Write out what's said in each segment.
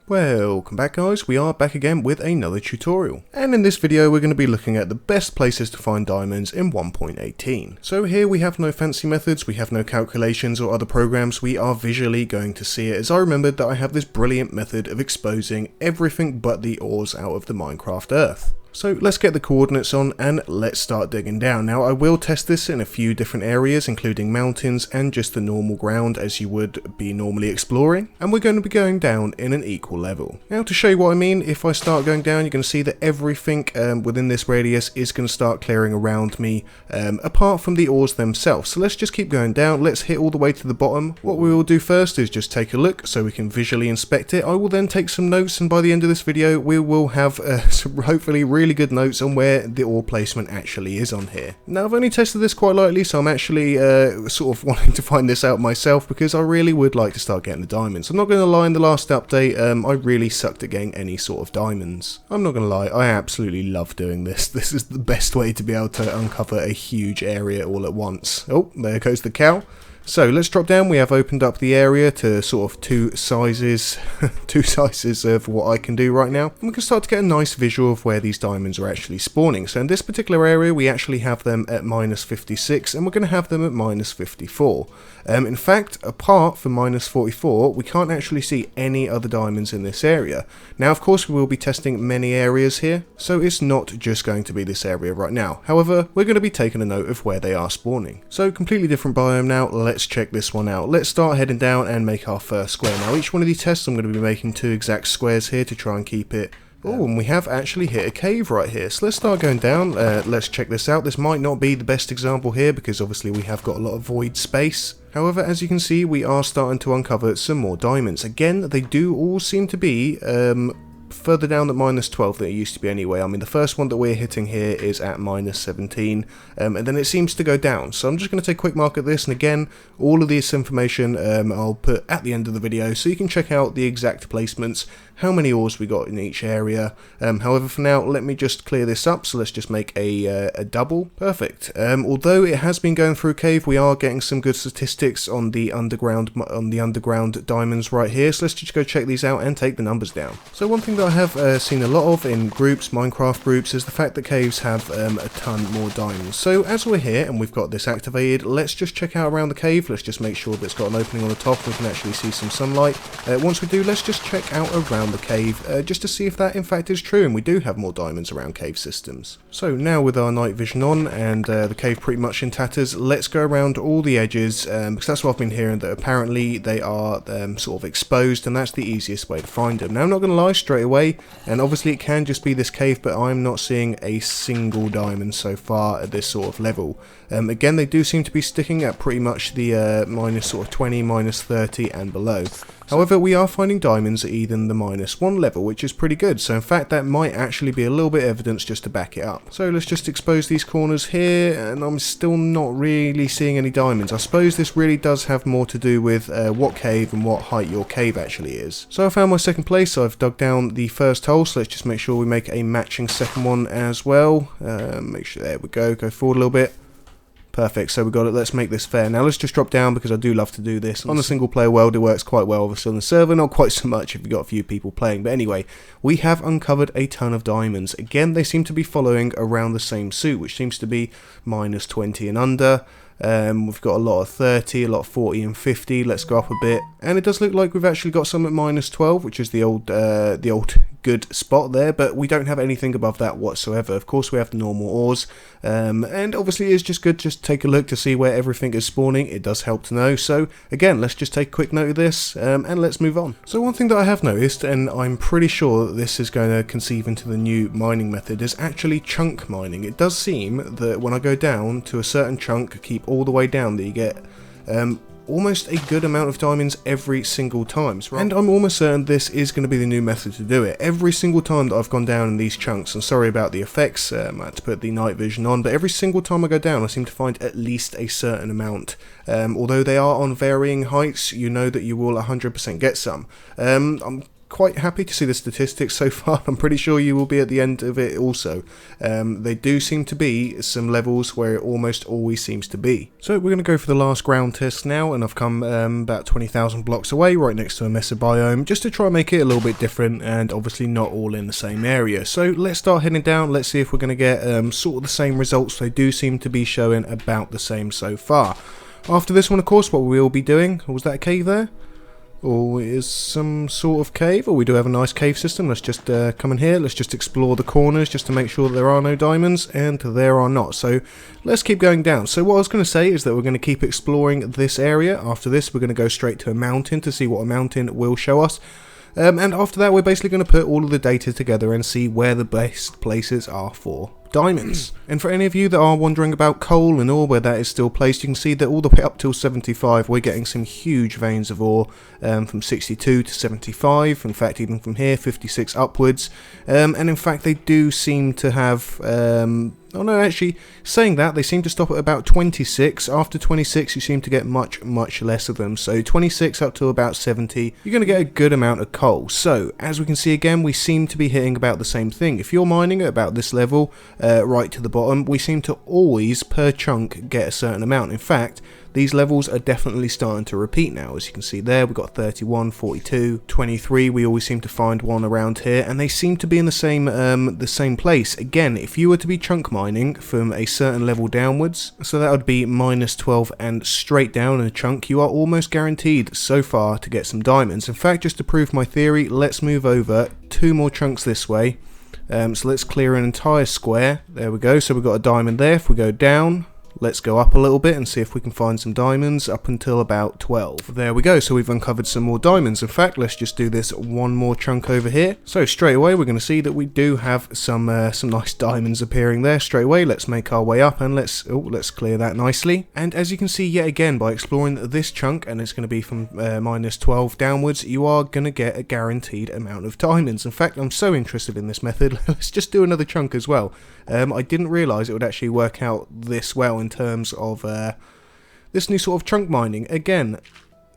Welcome back guys, we are back again with another tutorial. And in this video we're going to be looking at the best places to find diamonds in 1.18. So here we have no fancy methods, we have no calculations or other programs, we are visually going to see it, as I remembered that I have this brilliant method of exposing everything but the ores out of the Minecraft Earth. So let's get the coordinates on and let's start digging down. Now I will test this in a few different areas, including mountains and just the normal ground as you would be normally exploring, and we're going to be going down in an equal level. Now to show you what I mean, if I start going down you're going to see that everything within this radius is going to start clearing around me, apart from the ores themselves. So let's just keep going down, let's hit all the way to the bottom. What we will do first is just take a look so we can visually inspect it. I will then take some notes, and by the end of this video we will have some hopefully really good notes on where the ore placement actually is on here. Now I've only tested this quite lightly, so I'm actually sort of wanting to find this out myself because I really would like to start getting the diamonds. I'm not going to lie, in the last update I really sucked at getting any sort of diamonds. I'm not going to lie, I absolutely love doing this. This is the best way to be able to uncover a huge area all at once. Oh, there goes the cow. So let's drop down. We have opened up the area to sort of two sizes of what I can do right now, and we can start to get a nice visual of where these diamonds are actually spawning. So in this particular area we actually have them at -56 and we're going to have them at -54. In fact, apart from -44 we can't actually see any other diamonds in this area. Now of course we will be testing many areas here, so it's not just going to be this area right now. However, we're going to be taking a note of where they are spawning. So completely different biome now. Let's check this one out. Let's start heading down and make our first square. Now each one of these tests I'm going to be making 2 exact squares here to try and keep it. Oh, and we have actually hit a cave right here. So let's start going down. Let's check this out. This might not be the best example here because obviously we have got a lot of void space. However, as you can see, we are starting to uncover some more diamonds. Again, they do all seem to be further down at -12 than it used to be anyway. I mean, the first one that we're hitting here is at -17, and then it seems to go down. So I'm just going to take a quick mark at this, and again, all of this information I'll put at the end of the video so you can check out the exact placements, how many ores we got in each area. However, for now, let me just clear this up, so let's just make a double. Perfect. Although it has been going through a cave, we are getting some good statistics on the underground diamonds right here, so let's just go check these out and take the numbers down. So one thing that I have seen a lot of in groups, Minecraft groups, is the fact that caves have a ton more diamonds. So as we're here and we've got this activated, let's just check out around the cave. Let's just make sure that it's got an opening on the top and we can actually see some sunlight. Once we do, let's just check out around the cave just to see if that in fact is true, and we do have more diamonds around cave systems. So now with our night vision on and the cave pretty much in tatters, let's go around all the edges, because that's what I've been hearing, that apparently they are sort of exposed, and that's the easiest way to find them. Now I'm not going to lie, straight away, and obviously it can just be this cave, but I'm not seeing a single diamond so far at this sort of level. Again, they do seem to be sticking at pretty much the -20, -30 and below. However, we are finding diamonds at even the -1 level, which is pretty good, so in fact that might actually be a little bit of evidence just to back it up. So let's just expose these corners here, and I'm still not really seeing any diamonds. I suppose this really does have more to do with what cave and what height your cave actually is. So I found my second place. I've dug down the first hole, so let's just make sure we make a matching second one as well. Make sure, there we go forward a little bit. Perfect, so we got it. Let's make this fair. Now let's just drop down because I do love to do this. On a single player world it works quite well, obviously on the server not quite so much if you've got a few people playing. But anyway, we have uncovered a ton of diamonds. Again, they seem to be following around the same suit, which seems to be -20 and under. We've got a lot of 30, a lot of 40 and 50. Let's go up a bit, and it does look like we've actually got some at -12, which is the old good spot there, but we don't have anything above that whatsoever. Of course we have the normal ores, and obviously it's just good just take a look to see where everything is spawning. It does help to know. So again, let's just take a quick note of this, and let's move on. So one thing that I have noticed, and I'm pretty sure that this is going to conceive into the new mining method, is actually chunk mining. It does seem that when I go down to a certain chunk, keep all the way down, that you get almost a good amount of diamonds every single time. And I'm almost certain this is going to be the new method to do it. Every single time that I've gone down in these chunks, and sorry about the effects, I had to put the night vision on, but every single time I go down I seem to find at least a certain amount. Although they are on varying heights, you know that you will 100% get some. I'm quite happy to see the statistics so far. I'm pretty sure you will be at the end of it also. They do seem to be some levels where it almost always seems to be. So we're going to go for the last ground test now, and I've come about 20,000 blocks away, right next to a mesa biome, just to try and make it a little bit different, and obviously not all in the same area. So let's start heading down. Let's see if we're going to get sort of the same results. They do seem to be showing about the same so far. After this one, of course, what we will be doing, was that a cave there? Or is some sort of cave? Or we do have a nice cave system. Let's just come in here. Let's just explore the corners just to make sure that there are no diamonds, and there are not. So let's keep going down. So what I was going to say is that we're going to keep exploring this area. After this, we're going to go straight to a mountain to see what a mountain will show us. And after that, we're basically going to put all of the data together and see where the best places are for diamonds. And for any of you that are wondering about coal and ore, where that is still placed, you can see that all the way up till 75 we're getting some huge veins of ore, from 62 to 75, in fact even from here 56 upwards, and in fact they do seem to have oh no, actually, saying that, they seem to stop at about 26. After 26, you seem to get much less of them. So 26 up to about 70, you're going to get a good amount of coal. So, as we can see again, we seem to be hitting about the same thing. If you're mining at about this level, right to the bottom, we seem to always, per chunk, get a certain amount. In fact, these levels are definitely starting to repeat now. As you can see there, we've got 31, 42, 23. We always seem to find one around here, and they seem to be in the same place. Again, if you were to be chunk mining from a certain level downwards, so that would be -12 and straight down in a chunk, you are almost guaranteed so far to get some diamonds. In fact, just to prove my theory, let's move over 2 more chunks this way. So let's clear an entire square. There we go. So we've got a diamond there. If we go down, let's go up a little bit and see if we can find some diamonds up until about 12. There we go, so we've uncovered some more diamonds. In fact, let's just do this one more chunk over here. So straight away we're going to see that we do have some nice diamonds appearing there. Straight away, let's make our way up and let's clear that nicely. And as you can see yet again, by exploring this chunk, and it's going to be from -12 downwards, you are going to get a guaranteed amount of diamonds. In fact, I'm so interested in this method, let's just do another chunk as well. I didn't realise it would actually work out this well in terms of this new sort of chunk mining. Again,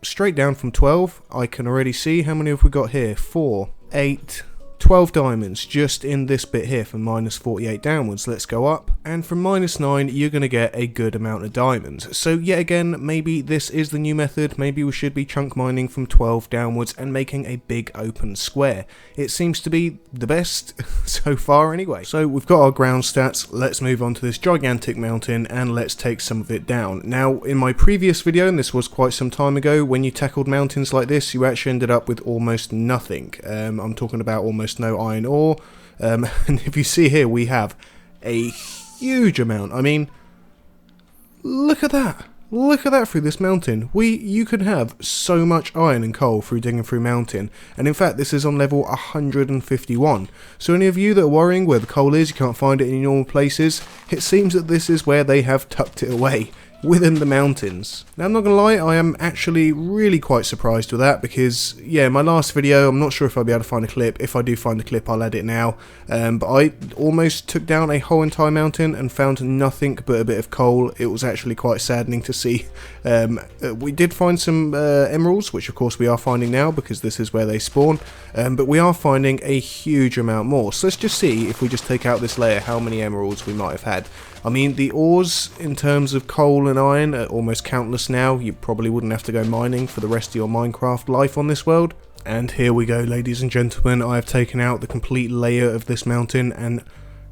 straight down from 12, I can already see, how many have we got here? 4, 8, 12 diamonds just in this bit here from -48 downwards. Let's go up, and from -9 you're going to get a good amount of diamonds. So yet again, maybe this is the new method. Maybe we should be chunk mining from 12 downwards and making a big open square. It seems to be the best so far anyway. So we've got our ground stats. Let's move on to this gigantic mountain and let's take some of it down. Now, in my previous video, and this was quite some time ago, when you tackled mountains like this, you actually ended up with almost nothing. I'm talking about almost no iron ore, and if you see here, we have a huge amount. I mean, look at that. Look at that through this mountain. You could have so much iron and coal through digging through mountain, and in fact this is on level 151. So any of you that are worrying where the coal is, you can't find it in your normal places, it seems that this is where they have tucked it away, within the mountains. Now, I'm not gonna lie, I am actually really quite surprised with that, because yeah, my last video, I'm not sure if I'll be able to find a clip. If I do find a clip, I'll add it now, but I almost took down a whole entire mountain and found nothing but a bit of coal. It was actually quite saddening to see. We did find some emeralds, which of course we are finding now because this is where they spawn, but we are finding a huge amount more. So let's just see, if we just take out this layer, how many emeralds we might have had. I mean, the ores in terms of coal and iron are almost countless now. You probably wouldn't have to go mining for the rest of your Minecraft life on this world. And here we go, ladies and gentlemen, I have taken out the complete layer of this mountain, and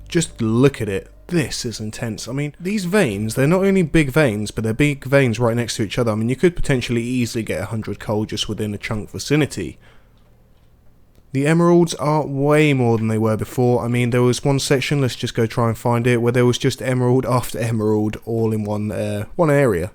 just look at it. This is intense. I mean, these veins, they're not only big veins, but they're big veins right next to each other. I mean, you could potentially easily get 100 coal just within a chunk vicinity. The emeralds are way more than they were before. I mean, there was one section, let's just go try and find it, where there was just emerald after emerald all in one area.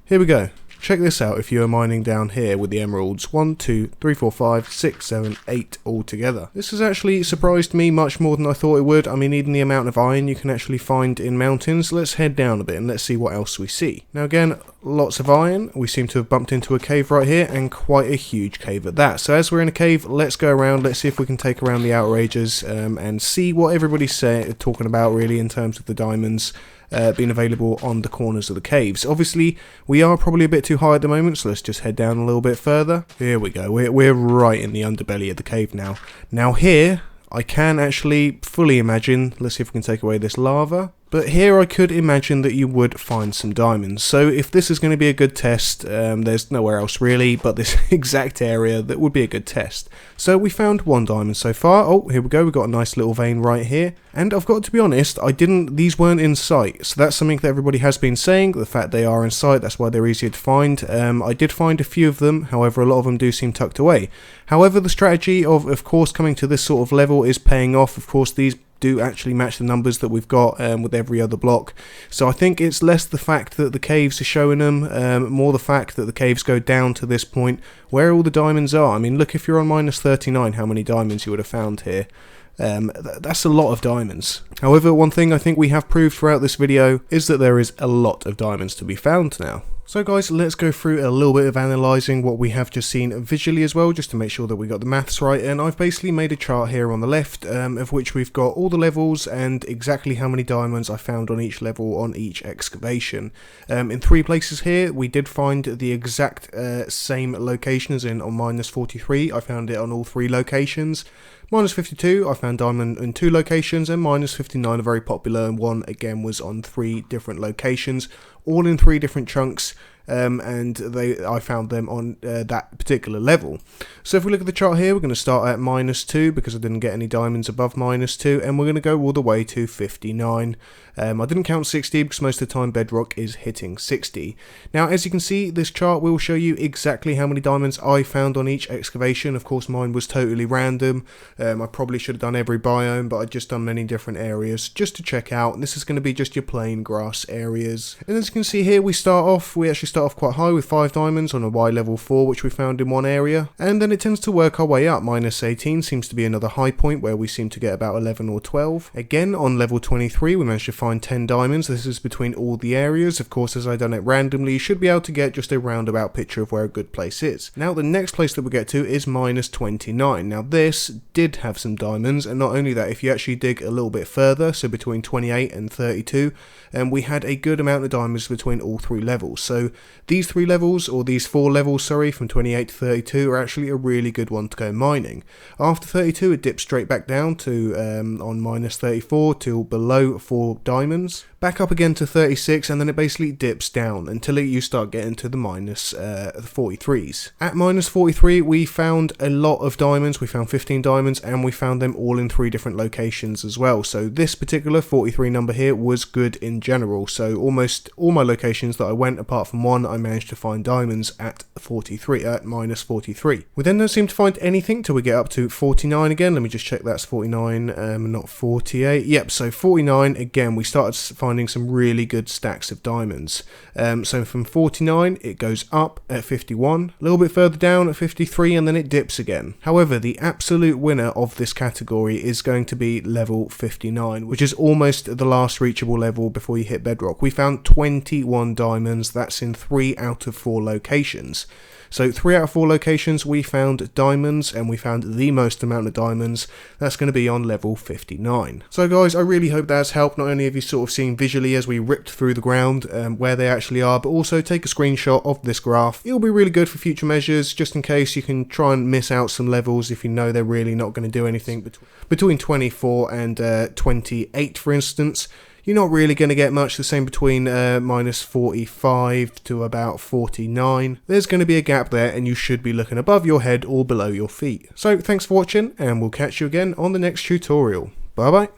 Here we go. Check this out if you are mining down here with the emeralds. 1, 2, 3, 4, 5, 6, 7, 8 all together. This has actually surprised me much more than I thought it would. I mean, even the amount of iron you can actually find in mountains. Let's head down a bit and let's see what else we see. Now again, lots of iron. We seem to have bumped into a cave right here, and quite a huge cave at that. So as we're in a cave, let's go around, let's see if we can take around the outer ages and see what everybody's talking about really in terms of the diamonds. being available on the corners of the caves. Obviously, we are probably a bit too high at the moment, so let's just head down a little bit further. Here we go, we're right in the underbelly of the cave now. Now here, I can actually fully imagine, let's see if we can take away this lava. But here I could imagine that you would find some diamonds. So if this is going to be a good test, there's nowhere else really but this exact area that would be a good test. So we found 1 diamond so far. Oh, here we go, we've got a nice little vein right here. And I've got to be honest, these weren't in sight. So that's something that everybody has been saying, the fact they are in sight, that's why they're easier to find. I did find a few of them, however a lot of them do seem tucked away. However, the strategy of course coming to this sort of level is paying off. Of course these do actually match the numbers that we've got with every other block. So I think it's less the fact that the caves are showing them, more the fact that the caves go down to this point where all the diamonds are. I mean, look, if you're on minus 39, how many diamonds you would have found here. That's a lot of diamonds. However, one thing I think we have proved throughout this video is that there is a lot of diamonds to be found now. So guys, let's go through a little bit of analysing what we have just seen visually as well, just to make sure that we got the maths right. And I've basically made a chart here on the left, of which we've got all the levels and exactly how many diamonds I found on each level on each excavation. In 3 places here, we did find the exact same location as in on minus 43. I found it on all 3 locations. Minus 52, I found diamond in 2 locations, and minus 59, a very popular one, again was on 3 different locations, all in 3 different chunks, and I found them on that particular level. So if we look at the chart here, we're going to start at minus 2 because I didn't get any diamonds above minus 2, and we're going to go all the way to 59. I didn't count 60 because most of the time bedrock is hitting 60. Now, as you can see, this chart will show you exactly how many diamonds I found on each excavation. Of course, mine was totally random. I probably should have done every biome, but I've just done many different areas just to check out. This is going to be just your plain grass areas. And as you can see here, we actually start off quite high with 5 diamonds on a Y level 4, which we found in one area. And then it tends to work our way up. Minus 18 seems to be another high point where we seem to get about 11 or 12. Again, on level 23, we managed to find 10 diamonds. This is between all the areas. Of course, as I done it randomly, you should be able to get just a roundabout picture of where a good place is. Now, the next place that we get to is minus 29. Now, this did have some diamonds, and not only that, if you actually dig a little bit further, so between 28 and 32, we had a good amount of diamonds between all 3 levels. So these 3 levels, or these 4 levels, sorry, from 28 to 32 are actually a really good one to go mining. After 32, it dips straight back down to on minus 34 till below 4 diamonds. Back up again to 36, and then it basically dips down until you start getting to the minus 43s. At minus 43, we found a lot of diamonds. We found 15 diamonds, and we found them all in 3 different locations as well. So this particular 43 number here was good in general. So almost all my locations that I went, apart from one, I managed to find diamonds at minus 43. We then don't seem to find anything till we get up to 49 again. Let me just check that's 49, not 48. Yep, so 49 again. We started finding some really good stacks of diamonds. So from 49 it goes up at 51, a little bit further down at 53, and then it dips again. However, the absolute winner of this category is going to be level 59, which is almost the last reachable level before you hit bedrock. We found 21 diamonds. That's in 3 out of 4 locations. So 3 out of 4 locations we found diamonds, and we found the most amount of diamonds. That's going to be on level 59. So guys, I really hope that's helped. Not only have you sort of seen visually as we ripped through the ground where they actually are, but also take a screenshot of this graph. It'll be really good for future measures, just in case you can try and miss out some levels if you know they're really not going to do anything. Between 24 and 28, for instance, you're not really going to get much. The same between minus 45 to about 49. There's going to be a gap there, and you should be looking above your head or below your feet. So thanks for watching, and we'll catch you again on the next tutorial. Bye bye.